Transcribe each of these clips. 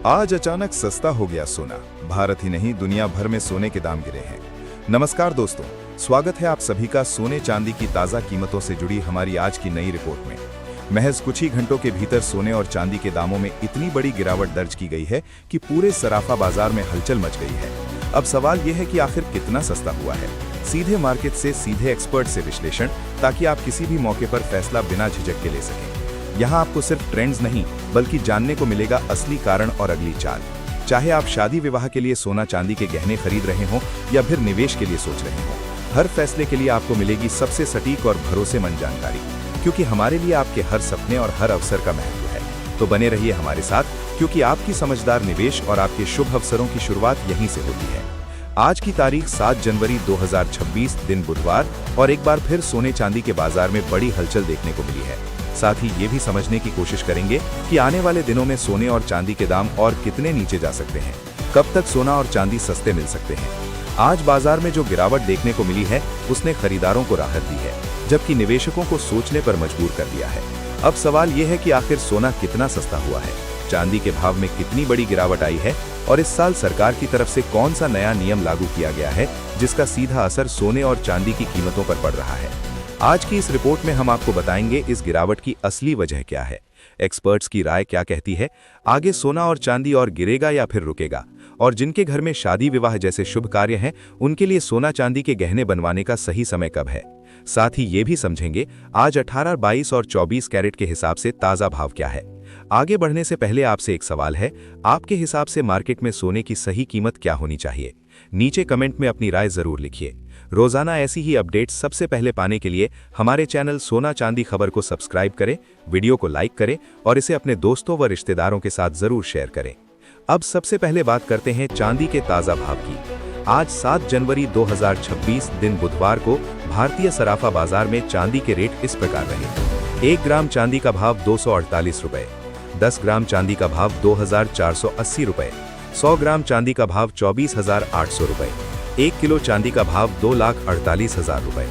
आज अचानक सस्ता हो गया सोना। भारत ही नहीं दुनिया भर में सोने के दाम गिरे हैं। नमस्कार दोस्तों, स्वागत है आप सभी का सोने चांदी की ताज़ा कीमतों से जुड़ी हमारी आज की नई रिपोर्ट में। महज कुछ ही घंटों के भीतर सोने और चांदी के दामों में इतनी बड़ी गिरावट दर्ज की गई है कि पूरे सराफा बाजार में हलचल मच गई है। अब सवाल यह है कि आखिर कितना सस्ता हुआ है। सीधे मार्केट से सीधे एक्सपर्ट से विश्लेषण, ताकि आप किसी भी मौके पर फैसला बिना झिझक के ले सकें। यहाँ आपको सिर्फ ट्रेंड्स नहीं बल्कि जानने को मिलेगा असली कारण और अगली चाल। चाहे आप शादी विवाह के लिए सोना चांदी के गहने खरीद रहे हों या फिर निवेश के लिए सोच रहे हों, हर फैसले के लिए आपको मिलेगी सबसे सटीक और भरोसेमंद जानकारी, क्योंकि हमारे लिए आपके हर सपने और हर अवसर का महत्व है। तो बने रहिए हमारे साथ, क्योंकि आपकी समझदार निवेश और आपके शुभ अवसरों की शुरुआत यहीं से होती है। आज की तारीख 7 जनवरी 2026 दिन बुधवार, और एक बार फिर सोने चांदी के बाजार में बड़ी हलचल देखने को मिली है। साथ ही ये भी समझने की कोशिश करेंगे कि आने वाले दिनों में सोने और चांदी के दाम और कितने नीचे जा सकते हैं, कब तक सोना और चांदी सस्ते मिल सकते हैं। आज बाजार में जो गिरावट देखने को मिली है उसने खरीदारों को राहत दी है, जबकि निवेशकों को सोचने पर मजबूर कर दिया है। अब सवाल ये है कि आखिर सोना कितना सस्ता हुआ है, चांदी के भाव में कितनी बड़ी गिरावट आई है, और इस साल सरकार की तरफ से कौन सा नया नियम लागू किया गया है जिसका सीधा असर सोने और चांदी की कीमतों पर पड़ रहा है। आज की इस रिपोर्ट में हम आपको बताएंगे इस गिरावट की असली वजह क्या है, एक्सपर्ट्स की राय क्या कहती है, आगे सोना और चांदी और गिरेगा या फिर रुकेगा, और जिनके घर में शादी विवाह जैसे शुभ कार्य हैं उनके लिए सोना चांदी के गहने बनवाने का सही समय कब है। साथ ही ये भी समझेंगे आज 18, 22 और 24 कैरेट के हिसाब से ताज़ा भाव क्या है। आगे बढ़ने से पहले आपसे एक सवाल है, आपके हिसाब से मार्केट में सोने की सही कीमत क्या होनी चाहिए? नीचे कमेंट में अपनी राय जरूर लिखिए। रोजाना ऐसी ही अपडेट्स सबसे पहले पाने के लिए हमारे चैनल सोना चांदी खबर को सब्सक्राइब करें, वीडियो को लाइक करें और इसे अपने दोस्तों व रिश्तेदारों के साथ जरूर शेयर करें। अब सबसे पहले बात करते हैं चांदी के ताज़ा भाव की। आज 7 जनवरी 2026 दिन बुधवार को भारतीय सराफा बाजार में चांदी के रेट इस प्रकार रहे। 1 ग्राम चांदी का भाव 248 रुपए, 10 ग्राम चांदी का भाव 2480 रुपए, 100 ग्राम चांदी का भाव 24,800 रुपए, 1 किलो चांदी का भाव 2,48,000 रुपए।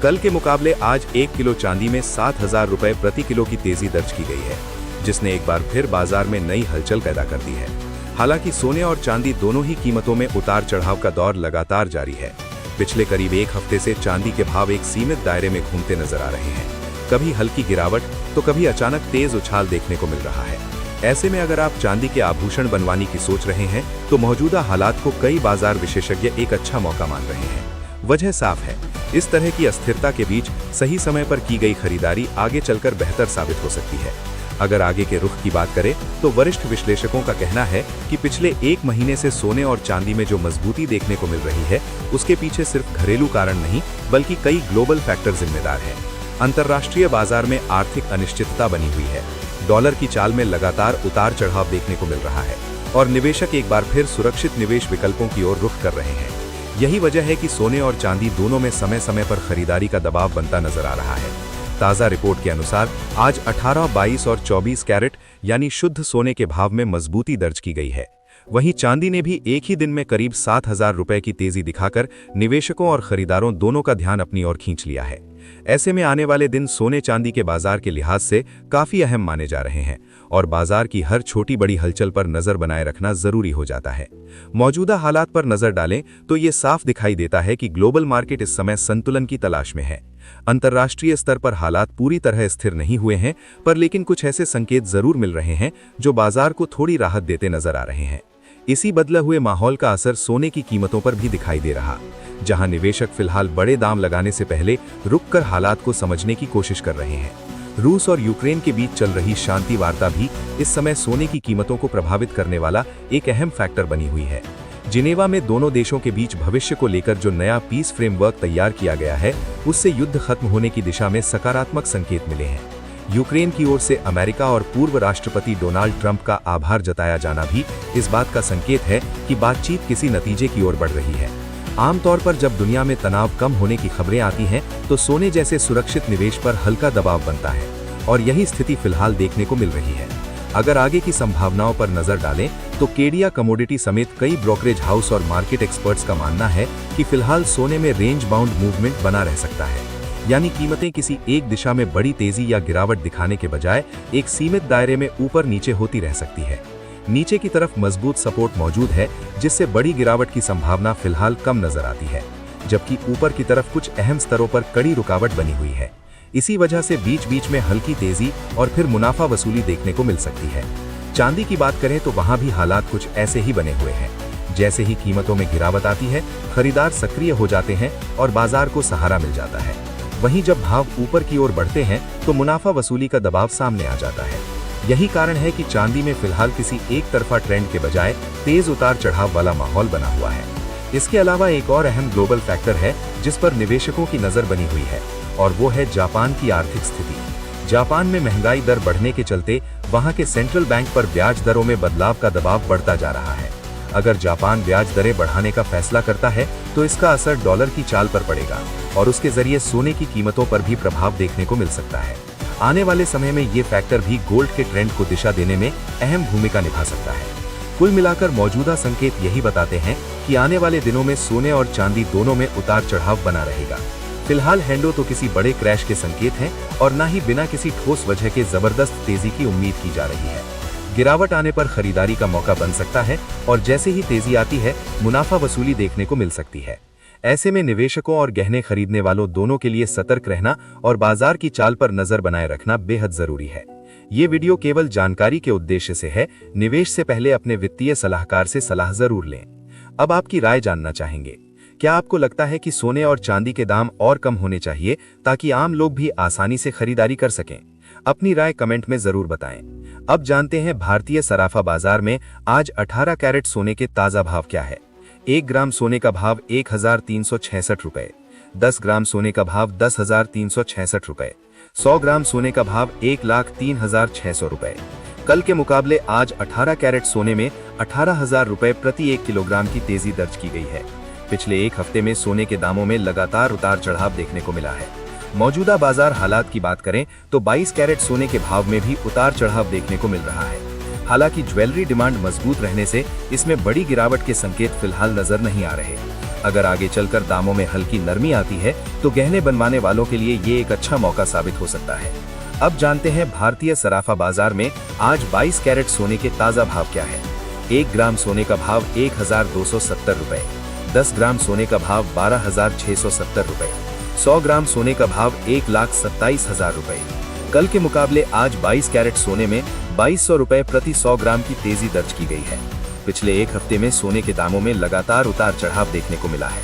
कल के मुकाबले आज 1 किलो चांदी में 7,000 रुपए प्रति किलो की तेजी दर्ज की गई है, जिसने एक बार फिर बाजार में नई हलचल पैदा कर दी है। हालांकि सोने और चांदी दोनों ही कीमतों में उतार चढ़ाव का दौर लगातार जारी है। पिछले करीब एक हफ्ते से चांदी के भाव एक सीमित दायरे में घूमते नजर आ रहे हैं। कभी हल्की गिरावट तो कभी अचानक तेज उछाल देखने को मिल रहा है। ऐसे में अगर आप चांदी के आभूषण बनवाने की सोच रहे हैं तो मौजूदा हालात को कई बाजार विशेषज्ञ एक अच्छा मौका मान रहे हैं। वजह साफ है, इस तरह की अस्थिरता के बीच सही समय पर की गई खरीदारी आगे चलकर बेहतर साबित हो सकती है। अगर आगे के रुख की बात करें तो वरिष्ठ विश्लेषकों का कहना है कि पिछले 1 महीने से सोने और चांदी में जो मजबूती देखने को मिल रही है उसके पीछे सिर्फ घरेलू कारण नहीं बल्कि कई ग्लोबल फैक्टर जिम्मेदार हैं। अंतर्राष्ट्रीय बाजार में आर्थिक अनिश्चितता बनी हुई है, डॉलर की चाल में लगातार उतार चढ़ाव देखने को मिल रहा है और निवेशक एक बार फिर सुरक्षित निवेश विकल्पों की ओर रुख कर रहे हैं। यही वजह है कि सोने और चांदी दोनों में समय समय पर खरीदारी का दबाव बनता नजर आ रहा है। ताज़ा रिपोर्ट के अनुसार आज 18, 22 और 24 कैरेट यानी शुद्ध सोने के भाव में मजबूती दर्ज की गई है। वहीं चांदी ने भी एक ही दिन में करीब 7,000 रुपए की तेजी दिखाकर निवेशकों और खरीदारों दोनों का ध्यान अपनी ओर खींच लिया है। ऐसे में आने वाले दिन सोने चांदी के बाजार के लिहाज से काफी अहम माने जा रहे हैं और बाजार की हर छोटी बड़ी हलचल पर नजर बनाए रखना जरूरी हो जाता है। मौजूदा हालात पर नजर डालें तो ये साफ दिखाई देता है कि ग्लोबल मार्केट इस समय संतुलन की तलाश में है। अंतर्राष्ट्रीय स्तर पर हालात पूरी तरह स्थिर नहीं हुए हैं, पर लेकिन कुछ ऐसे संकेत जरूर मिल रहे हैं जो बाजार को थोड़ी राहत देते नजर आ रहे हैं। इसी बदले हुए माहौल का असर सोने की कीमतों पर भी दिखाई दे रहा, जहां निवेशक फिलहाल बड़े दाम लगाने से पहले रुककर हालात को समझने की कोशिश कर रहे हैं। रूस और यूक्रेन के बीच चल रही शांति वार्ता भी इस समय सोने की कीमतों को प्रभावित करने वाला एक अहम फैक्टर बनी हुई है। जिनेवा में दोनों देशों के बीच भविष्य को लेकर जो नया पीस फ्रेमवर्क तैयार किया गया है उससे युद्ध खत्म होने की दिशा में सकारात्मक संकेत मिले हैं। यूक्रेन की ओर से अमेरिका और पूर्व राष्ट्रपति डोनाल्ड ट्रंप का आभार जताया जाना भी इस बात का संकेत है कि बातचीत किसी नतीजे की ओर बढ़ रही है। आमतौर पर जब दुनिया में तनाव कम होने की खबरें आती हैं तो सोने जैसे सुरक्षित निवेश पर हल्का दबाव बनता है और यही स्थिति फिलहाल देखने को मिल रही है। अगर आगे की संभावनाओं पर नजर डालें तो केडिया कमोडिटी समेत कई ब्रोकरेज हाउस और मार्केट एक्सपर्ट्स का मानना है कि फिलहाल सोने में रेंज बाउंड मूवमेंट बना रह सकता है, यानी कीमतें किसी एक दिशा में बड़ी तेजी या गिरावट दिखाने के बजाय एक सीमित दायरे में ऊपर नीचे होती रह सकती है। नीचे की तरफ मजबूत सपोर्ट मौजूद है, जिससे बड़ी गिरावट की संभावना फिलहाल कम नजर आती है, जबकि ऊपर की तरफ कुछ अहम स्तरों पर कड़ी रुकावट बनी हुई है। इसी वजह से बीच बीच में हल्की तेजी और फिर मुनाफा वसूली देखने को मिल सकती है। चांदी की बात करें तो वहां भी हालात कुछ ऐसे ही बने हुए हैं। जैसे ही कीमतों में गिरावट आती है, खरीदार सक्रिय हो जाते हैं और बाजार को सहारा मिल जाता है। वहीं जब भाव ऊपर की ओर बढ़ते हैं तो मुनाफा वसूली का दबाव सामने आ जाता है। यही कारण है कि चांदी में फिलहाल किसी एक तरफा ट्रेंड के बजाय तेज उतार चढ़ाव वाला माहौल बना हुआ है। इसके अलावा एक और अहम ग्लोबल फैक्टर है जिस पर निवेशकों की नजर बनी हुई है, और वो है जापान की आर्थिक स्थिति। जापान में महंगाई दर बढ़ने के चलते वहां के सेंट्रल बैंक पर ब्याज दरों में बदलाव का दबाव बढ़ता जा रहा है। अगर जापान ब्याज दरें बढ़ाने का फैसला करता है तो इसका असर डॉलर की चाल पर पड़ेगा और उसके जरिए सोने की कीमतों पर भी प्रभाव देखने को मिल सकता है। आने वाले समय में ये फैक्टर भी गोल्ड के ट्रेंड को दिशा देने में अहम भूमिका निभा सकता है। कुल मिलाकर मौजूदा संकेत यही बताते हैं कि आने वाले दिनों में सोने और चांदी दोनों में उतार चढ़ाव बना रहेगा। फिलहाल हैंडो तो किसी बड़े क्रैश के संकेत हैं और न ही बिना किसी ठोस वजह के जबरदस्त तेजी की उम्मीद की जा रही है। गिरावट आने पर खरीदारी का मौका बन सकता है और जैसे ही तेजी आती है, मुनाफा वसूली देखने को मिल सकती है। ऐसे में निवेशकों और गहने खरीदने वालों दोनों के लिए सतर्क रहना और बाजार की चाल पर नजर बनाए रखना बेहद जरूरी है। ये वीडियो केवल जानकारी के उद्देश्य से है। निवेश से पहले अपने वित्तीय सलाहकार से सलाह जरूर लें। अब आपकी राय जानना चाहेंगे, क्या आपको लगता है कि सोने और चांदी के दाम और कम होने चाहिए ताकि आम लोग भी आसानी से खरीदारी कर सकें? अपनी राय कमेंट में जरूर बताएं। अब जानते हैं भारतीय सराफा बाजार में आज 18 कैरेट सोने के ताजा भाव क्या है। 1 ग्राम सोने का भाव 1366 रुपए, 10 ग्राम सोने का भाव 10,366 रुपए, 100 ग्राम सोने का भाव 1,03,600 रुपए। कल के मुकाबले आज 18 कैरेट सोने में 18,000 रुपए प्रति 1 किलोग्राम की तेजी दर्ज की गई है। पिछले एक हफ्ते में सोने के दामों में लगातार उतार चढ़ाव देखने को मिला है। मौजूदा बाजार हालात की बात करें तो 22 कैरेट सोने के भाव में भी उतार चढ़ाव देखने को मिल रहा है। हालांकि ज्वेलरी डिमांड मजबूत रहने से इसमें बड़ी गिरावट के संकेत फिलहाल नजर नहीं आ रहे। अगर आगे चलकर दामों में हल्की नरमी आती है तो गहने बनवाने वालों के लिए ये एक अच्छा मौका साबित हो सकता है। अब जानते हैं भारतीय सराफा बाजार में आज 22 कैरेट सोने के ताजा भाव क्या है। 1 ग्राम सोने का भाव 1,270 रुपए, 10 ग्राम सोने का भाव 12,670 रुपए, 100 ग्राम सोने का भाव 1,27,000 रुपए। कल के मुकाबले आज 22 कैरेट सोने में 2,200 रुपए प्रति 100 ग्राम की तेजी दर्ज की गई है। पिछले एक हफ्ते में सोने के दामों में लगातार उतार चढ़ाव देखने को मिला है।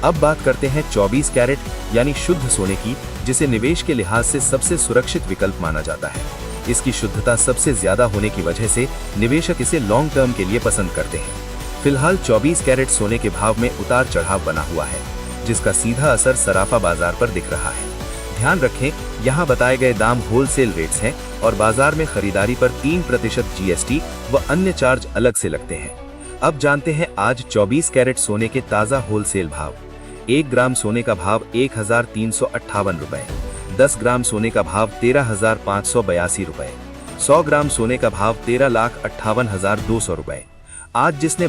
अब बात करते हैं 24 कैरेट यानी शुद्ध सोने की, जिसे निवेश के लिहाज से सबसे सुरक्षित विकल्प माना जाता है। इसकी शुद्धता सबसे ज्यादा होने की वजह से निवेशक इसे लॉन्ग टर्म के लिए पसंद करते हैं। फिलहाल 24 कैरेट सोने के भाव में उतार चढ़ाव बना हुआ है, जिसका सीधा असर सराफा बाजार पर दिख रहा है। ध्यान रखें, यहाँ बताए गए दाम होलसेल रेट्स हैं और बाजार में खरीदारी पर 3% GST व अन्य चार्ज अलग से लगते हैं। अब जानते हैं आज 24 कैरेट सोने के ताजा होलसेल भाव। 1 ग्राम सोने का भाव 1,358 रुपए, 10 ग्राम सोने का भाव 13,582 रुपए, 100 ग्राम सोने का भाव 13,58,200 रुपए। आज जिसने